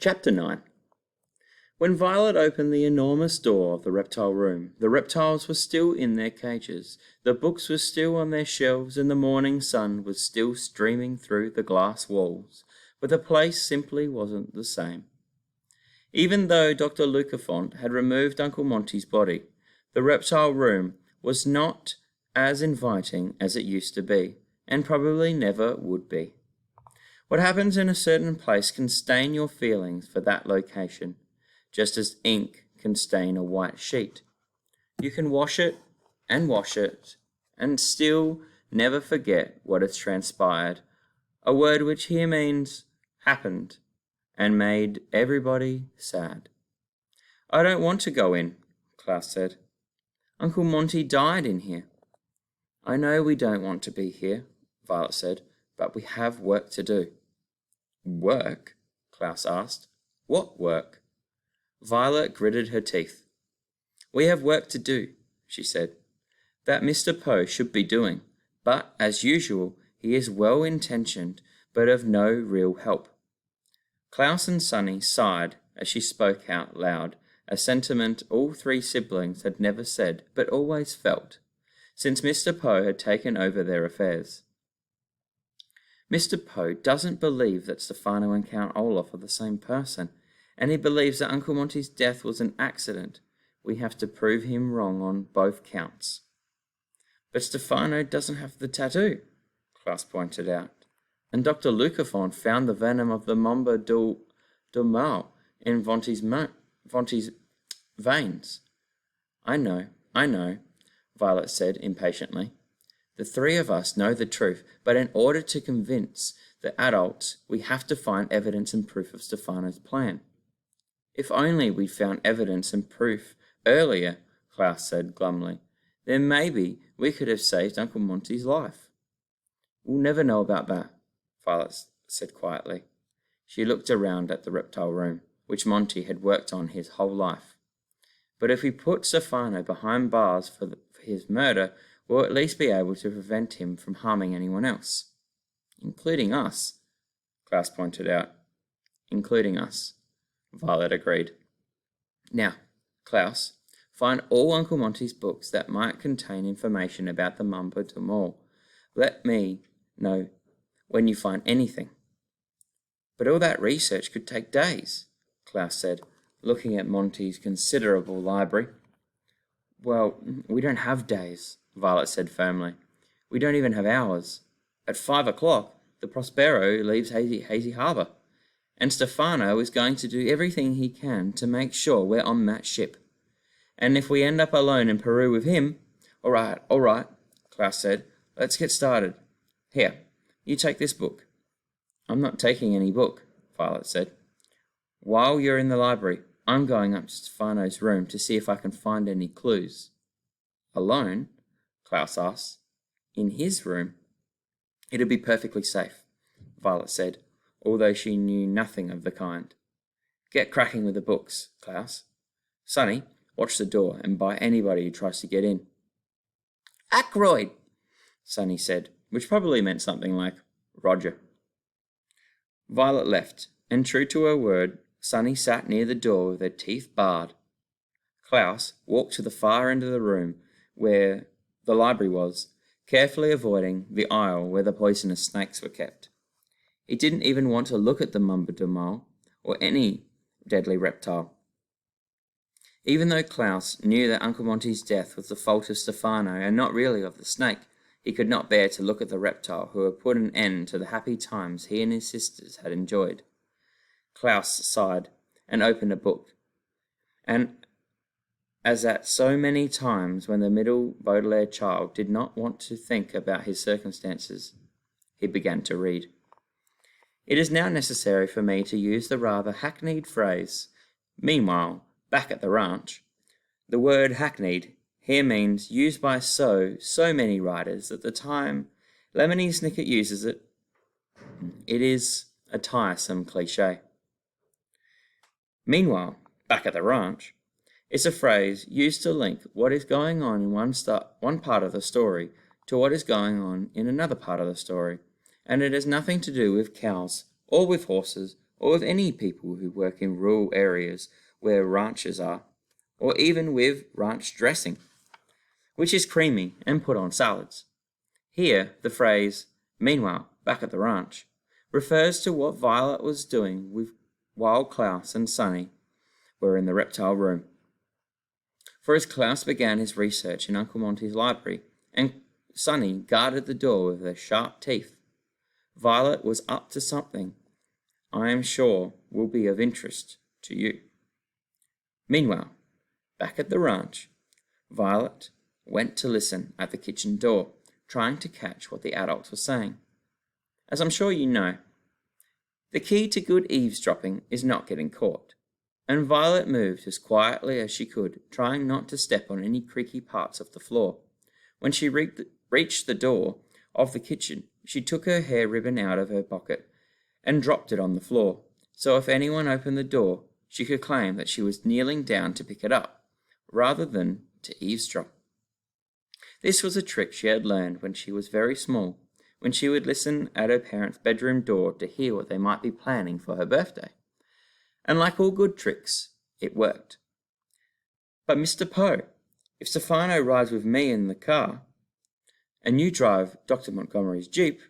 Chapter 9. When Violet opened the enormous door of the reptile room, the reptiles were still in their cages, the books were still on their shelves, and the morning sun was still streaming through the glass walls, but the place simply wasn't the same. Even though Dr. Lucafont had removed Uncle Monty's body, the reptile room was not as inviting as it used to be, and probably never would be. What happens in a certain place can stain your feelings for that location, just as ink can stain a white sheet. You can wash it, and still never forget what has transpired, a word which here means happened, and made everybody sad. "I don't want to go in," Klaus said. "Uncle Monty died in here." "I know we don't want to be here," Violet said, "but we have work to do." "Work?" Klaus asked. "What work?" Violet gritted her teeth. "We have work to do," she said, "that Mr. Poe should be doing, but, as usual, he is well-intentioned, but of no real help." Klaus and Sonny sighed as she spoke out loud, a sentiment all three siblings had never said, but always felt, since Mr. Poe had taken over their affairs. "Mr. Poe doesn't believe that Stefano and Count Olaf are the same person, and he believes that Uncle Monty's death was an accident. We have to prove him wrong on both counts." "But Stefano doesn't have the tattoo," Klaus pointed out, "and Dr. Lucafont found the venom of the Mamba du Mal in Vonti's veins." I know, Violet said impatiently. "The three of us know the truth, but in order to convince the adults, we have to find evidence and proof of Stefano's plan." "If only we'd found evidence and proof earlier," Klaus said glumly, "then maybe we could have saved Uncle Monty's life." "We'll never know about that," Violet said quietly. She looked around at the reptile room, which Monty had worked on his whole life. "But if we put Stefano behind bars for his murder, we'll at least be able to prevent him from harming anyone else." "Including us," Klaus pointed out. "Including us," Violet agreed. "Now, Klaus, find all Uncle Monty's books that might contain information about the Mamba du Mal. Let me know when you find anything." "But all that research could take days," Klaus said, looking at Monty's considerable library. "Well, we don't have days," Violet said firmly. "We don't even have hours. At 5 o'clock, the Prospero leaves Hazy Harbor, and Stefano is going to do everything he can to make sure we're on that ship. And if we end up alone in Peru with him—" All right, Klaus said. "Let's get started. Here, you take this book." "I'm not taking any book," Violet said. "While you're in the library, I'm going up to Stefano's room to see if I can find any clues." "Alone?" Klaus asked. "In his room?" "It'll be perfectly safe," Violet said, although she knew nothing of the kind. "Get cracking with the books, Klaus. Sonny, watch the door and bite anybody who tries to get in." "Ackroyd," Sonny said, which probably meant something like Roger. Violet left, and true to her word, Sonny sat near the door with her teeth bared. Klaus walked to the far end of the room where the library was, carefully avoiding the aisle where the poisonous snakes were kept. He didn't even want to look at the Mamba du Mal or any deadly reptile. Even though Klaus knew that Uncle Monty's death was the fault of Stefano and not really of the snake, he could not bear to look at the reptile who had put an end to the happy times he and his sisters had enjoyed. Klaus sighed and opened a book, and as at so many times when the middle Baudelaire child did not want to think about his circumstances, he began to read. "It is now necessary for me to use the rather hackneyed phrase, 'Meanwhile, back at the ranch.' The word hackneyed here means used by so many writers that the time Lemony Snicket uses it, it is a tiresome cliché. Meanwhile, back at the ranch is a phrase used to link what is going on in one part of the story to what is going on in another part of the story, and it has nothing to do with cows, or with horses, or with any people who work in rural areas where ranches are, or even with ranch dressing, which is creamy and put on salads. Here, the phrase, "meanwhile, back at the ranch," refers to what Violet was doing while Klaus and Sonny were in the reptile room. For as Klaus began his research in Uncle Monty's library, and Sonny guarded the door with their sharp teeth, Violet was up to something I am sure will be of interest to you. Meanwhile, back at the ranch, Violet went to listen at the kitchen door, trying to catch what the adults were saying. As I'm sure you know, the key to good eavesdropping is not getting caught, and Violet moved as quietly as she could, trying not to step on any creaky parts of the floor. When she reached the door of the kitchen, she took her hair ribbon out of her pocket and dropped it on the floor, so if anyone opened the door, she could claim that she was kneeling down to pick it up, rather than to eavesdrop. This was a trick she had learned when she was very small, when she would listen at her parents' bedroom door to hear what they might be planning for her birthday. And like all good tricks, it worked. "But Mr. Poe, if Stefano rides with me in the car, and you drive Dr. Montgomery's Jeep,"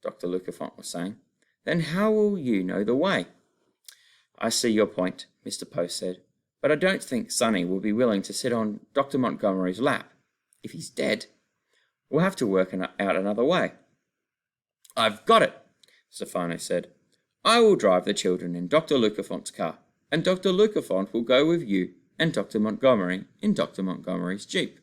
Dr. Lucafont was saying, "then how will you know the way?" "I see your point," Mr. Poe said, "but I don't think Sonny will be willing to sit on Dr. Montgomery's lap. If he's dead, we'll have to work out another way." "I've got it," Stefano said. "I will drive the children in Dr. Lucafont's car, and Dr. Lucafont will go with you and Dr. Montgomery in Dr. Montgomery's Jeep."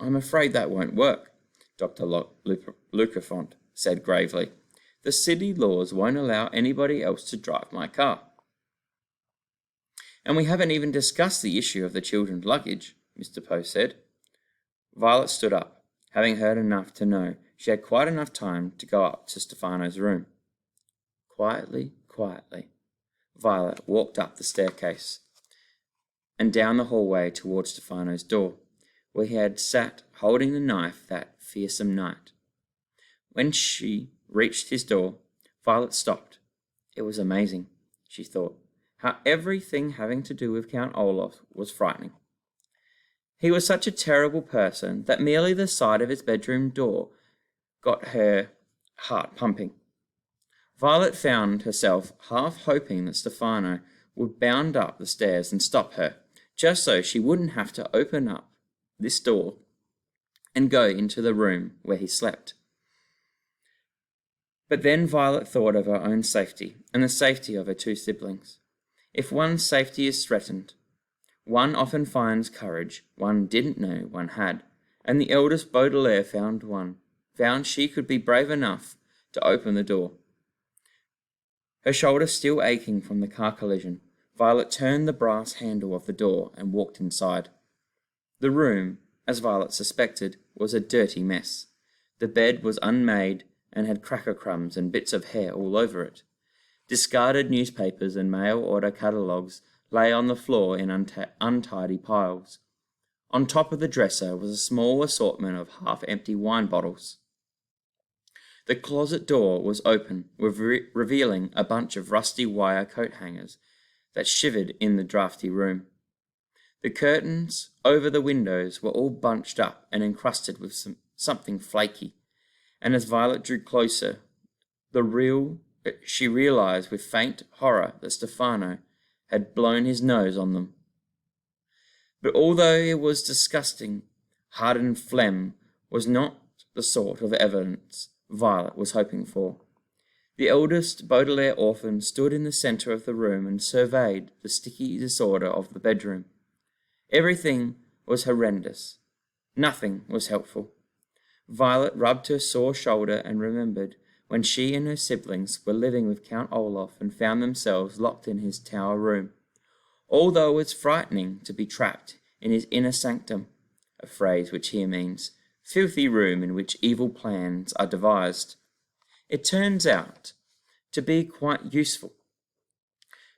"I'm afraid that won't work," Dr. Lucafont said gravely. "The city laws won't allow anybody else to drive my car." "And we haven't even discussed the issue of the children's luggage," Mr. Poe said. Violet stood up, having heard enough to know she had quite enough time to go up to Stefano's room. Quietly, Violet walked up the staircase and down the hallway towards Stefano's door, where he had sat holding the knife that fearsome night. When she reached his door, Violet stopped. It was amazing, she thought, how everything having to do with Count Olaf was frightening. He was such a terrible person that merely the sight of his bedroom door got her heart pumping. Violet found herself half hoping that Stefano would bound up the stairs and stop her, just so she wouldn't have to open up this door and go into the room where he slept. But then Violet thought of her own safety and the safety of her two siblings. If one's safety is threatened, one often finds courage one didn't know one had, and the eldest Baudelaire found she could be brave enough to open the door. Her shoulder still aching from the car collision, Violet turned the brass handle of the door and walked inside. The room, as Violet suspected, was a dirty mess. The bed was unmade and had cracker crumbs and bits of hair all over it. Discarded newspapers and mail-order catalogues lay on the floor in untidy piles. On top of the dresser was a small assortment of half-empty wine bottles. The closet door was open, revealing a bunch of rusty wire coat hangers that shivered in the drafty room. The curtains over the windows were all bunched up and encrusted with something flaky, and as Violet drew closer, she realized with faint horror that Stefano had blown his nose on them. But although it was disgusting, hardened phlegm was not the sort of evidence Violet was hoping for. The eldest Baudelaire orphan stood in the centre of the room and surveyed the sticky disorder of the bedroom. Everything was horrendous. Nothing was helpful. Violet rubbed her sore shoulder and remembered when she and her siblings were living with Count Olaf and found themselves locked in his tower room. Although it's frightening to be trapped in his inner sanctum, a phrase which here means filthy room in which evil plans are devised, it turns out to be quite useful,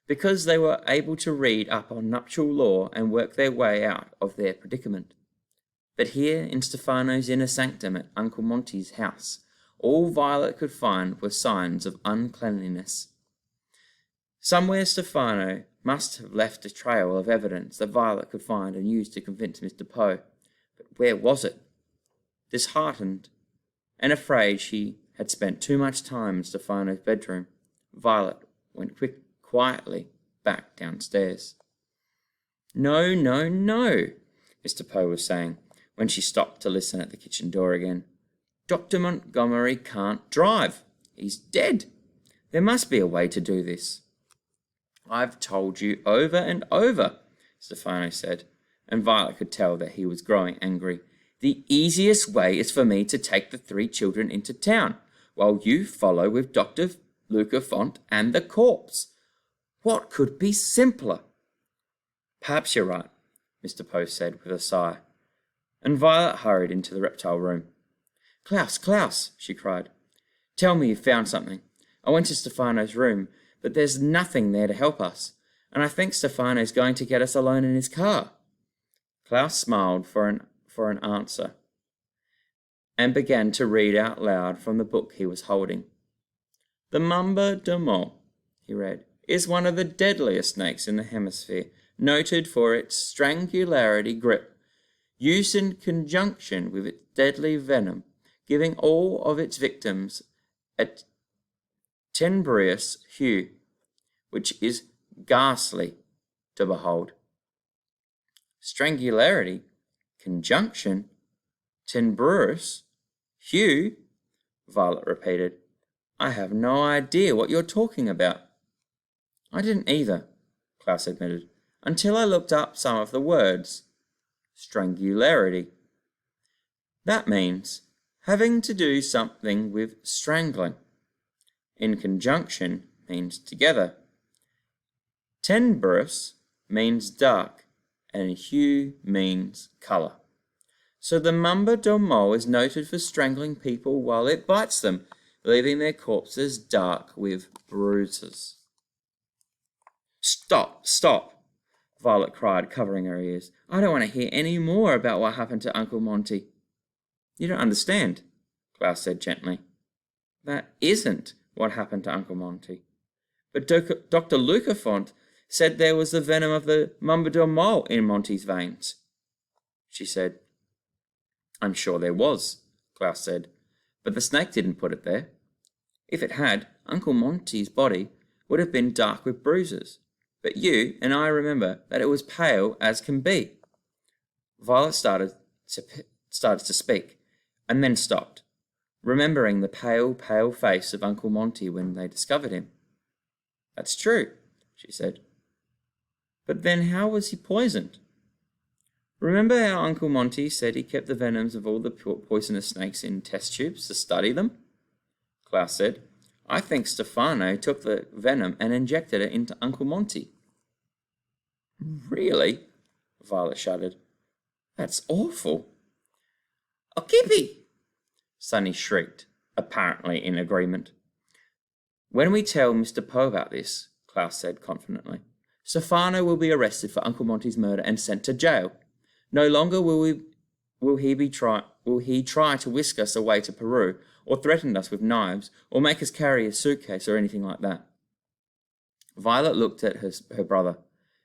because they were able to read up on nuptial law and work their way out of their predicament. But here in Stefano's inner sanctum at Uncle Monty's house, all Violet could find were signs of uncleanliness. Somewhere Stefano must have left a trail of evidence that Violet could find and use to convince Mr. Poe. But where was it? Disheartened and afraid she had spent too much time in Stefano's bedroom, Violet went quietly back downstairs. No, no, no, Mr. Poe was saying, when she stopped to listen at the kitchen door again. Dr. Montgomery can't drive. He's dead. There must be a way to do this. I've told you over and over, Stefano said, and Violet could tell that he was growing angry. The easiest way is for me to take the 3 children into town, while you follow with Dr. Lucafont and the corpse. What could be simpler? Perhaps you're right, Mr. Poe said with a sigh, and Violet hurried into the reptile room. Klaus, Klaus, she cried. Tell me you found something. I went to Stefano's room, but there's nothing there to help us, and I think Stefano's going to get us alone in his car. Klaus smiled for an answer and began to read out loud from the book he was holding. The Mamba de Mole, he read, is one of the deadliest snakes in the hemisphere, noted for its strangularity grip, used in conjunction with its deadly venom, giving all of its victims a tenebrous hue, which is ghastly to behold. Strangularity, conjunction, tenebrous hue, Violet repeated. I have no idea what you're talking about. I didn't either, Klaus admitted, until I looked up some of the words. Strangularity. That means having to do something with strangling. In conjunction means together. Tenebrous means dark, and hue means colour. So the Mamba de Mole is noted for strangling people while it bites them, leaving their corpses dark with bruises. Stop, stop, Violet cried, covering her ears. I don't want to hear any more about what happened to Uncle Monty. You don't understand, Klaus said gently. That isn't what happened to Uncle Monty. But Dr. Lucafont said there was the venom of the Mamba de Mole in Monty's veins, she said. I'm sure there was, Klaus said, but the snake didn't put it there. If it had, Uncle Monty's body would have been dark with bruises, but you and I remember that it was pale as can be. Violet started to speak, and then stopped, remembering the pale, pale face of Uncle Monty when they discovered him. That's true, she said. But then how was he poisoned? Remember how Uncle Monty said he kept the venoms of all the poisonous snakes in test tubes to study them? Klaus said, I think Stefano took the venom and injected it into Uncle Monty. Really? Violet shuddered. That's awful. Oh, Kippy! Sonny shrieked, apparently in agreement. When we tell Mr. Poe about this, Klaus said confidently, Stefano will be arrested for Uncle Monty's murder and sent to jail. No longer will he try to whisk us away to Peru, or threaten us with knives, or make us carry a suitcase or anything like that. Violet looked at her brother,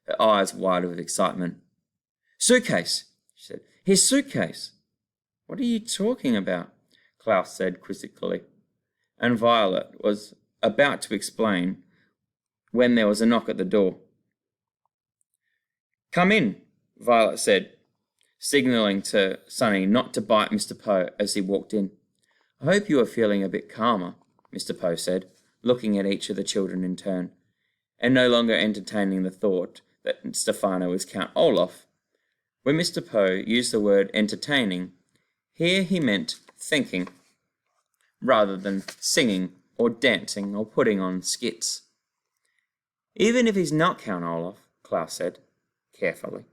her eyes wide with excitement. Suitcase, she said. His suitcase. What are you talking about? Klaus said quizzically, and Violet was about to explain when there was a knock at the door. Come in, Violet said, signalling to Sonny not to bite Mr. Poe as he walked in. I hope you are feeling a bit calmer, Mr. Poe said, looking at each of the children in turn, and no longer entertaining the thought that Stefano was Count Olaf. When Mr. Poe used the word entertaining, here he meant thinking, rather than singing or dancing or putting on skits. Even if he's not Count Olaf, Klaus said, carefully,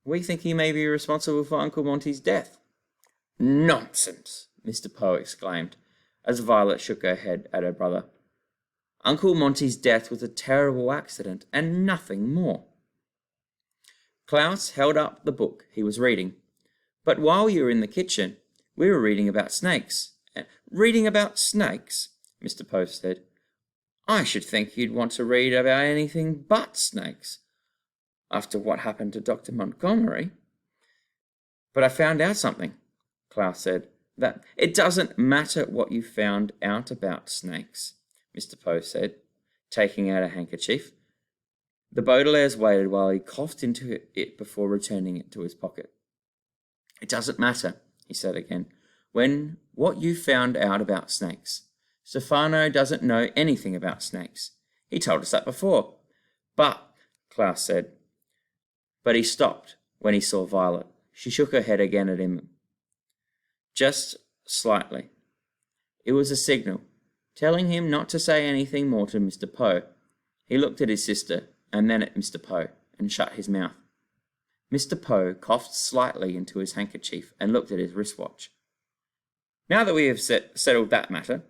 we think he may be responsible for Uncle Monty's death. Nonsense, Mr. Poe exclaimed, as Violet shook her head at her brother. Uncle Monty's death was a terrible accident, and nothing more. Klaus held up the book he was reading. But while you were in the kitchen, we were reading about snakes. Reading about snakes, Mr. Poe said. I should think you'd want to read about anything but snakes, after what happened to Dr. Montgomery. But I found out something, Klaus said. That it doesn't matter what you found out about snakes, Mr. Poe said, taking out a handkerchief. The Baudelaires waited while he coughed into it before returning it to his pocket. It doesn't matter, he said again, what you found out about snakes. Stefano doesn't know anything about snakes. He told us that before. But, Klaus said. But he stopped when he saw Violet. She shook her head again at him. Just slightly. It was a signal, telling him not to say anything more to Mr. Poe. He looked at his sister, and then at Mr. Poe, and shut his mouth. Mr. Poe coughed slightly into his handkerchief and looked at his wristwatch. Now that we have settled that matter,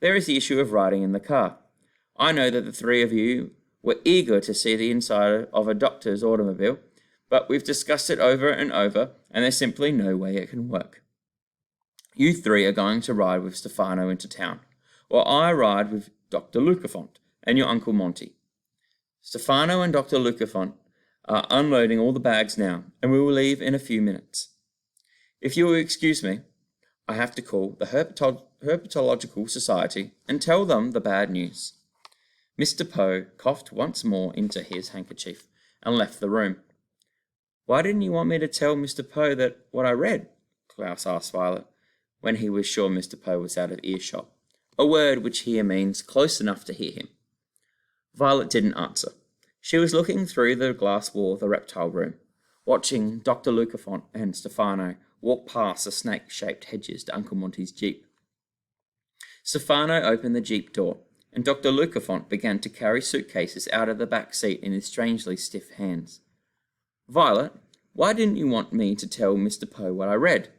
there is the issue of riding in the car. I know that the three of you were eager to see the inside of a doctor's automobile, but we've discussed it over and over, and there's simply no way it can work. You three are going to ride with Stefano into town, while I ride with Dr. Lucafont and your Uncle Monty. Stefano and Dr. Lucafont are unloading all the bags now, and we will leave in a few minutes. If you will excuse me, I have to call the Herpetological Society and tell them the bad news. Mr. Poe coughed once more into his handkerchief and left the room. Why didn't you want me to tell Mr. Poe that what I read? Klaus asked Violet, when he was sure Mr. Poe was out of earshot, a word which here means close enough to hear him. Violet didn't answer. She was looking through the glass wall of the reptile room, watching Dr. Lucafont and Stefano walk past the snake-shaped hedges to Uncle Monty's jeep. Stefano opened the jeep door, and Dr. Lucafont began to carry suitcases out of the back seat in his strangely stiff hands. Violet, why didn't you want me to tell Mr. Poe what I read?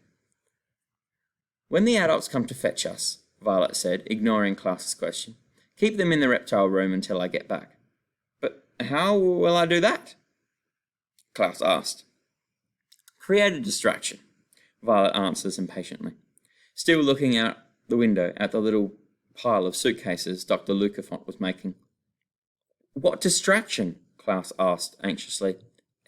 When the adults come to fetch us, Violet said, ignoring Klaus's question, keep them in the reptile room until I get back. But how will I do that? Klaus asked. Create a distraction, Violet answers impatiently, still looking out the window at the little pile of suitcases Dr. Lucafont was making. What distraction? Klaus asked anxiously.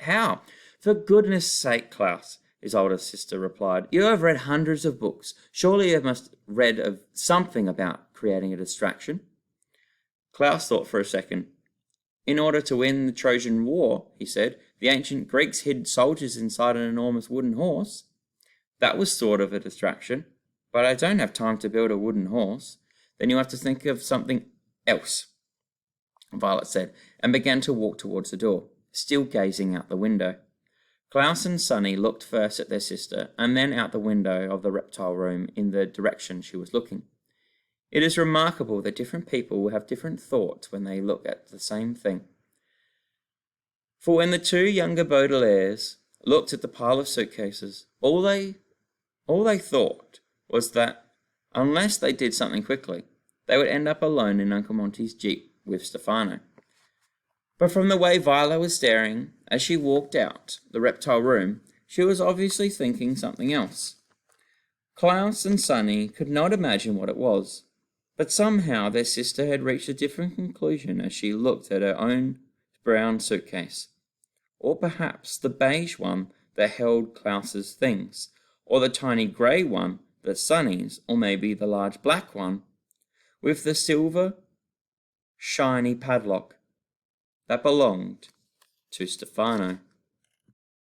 How? For goodness sake, Klaus, his older sister replied. You have read hundreds of books. Surely you must have read of something about creating a distraction. Klaus thought for a second. In order to win the Trojan War, he said, the ancient Greeks hid soldiers inside an enormous wooden horse. That was sort of a distraction, but I don't have time to build a wooden horse. Then you have to think of something else, Violet said, and began to walk towards the door, still gazing out the window. Klaus and Sonny looked first at their sister, and then out the window of the reptile room in the direction she was looking. It is remarkable that different people will have different thoughts when they look at the same thing. For when the two younger Baudelaires looked at the pile of suitcases, all they thought was that, unless they did something quickly, they would end up alone in Uncle Monty's jeep with Stefano. But from the way Violet was staring as she walked out the reptile room, she was obviously thinking something else. Klaus and Sonny could not imagine what it was, but somehow their sister had reached a different conclusion as she looked at her own brown suitcase, or perhaps the beige one that held Klaus's things, or the tiny grey one that's Sonny's, or maybe the large black one with the silver, shiny padlock that belonged to Stefano.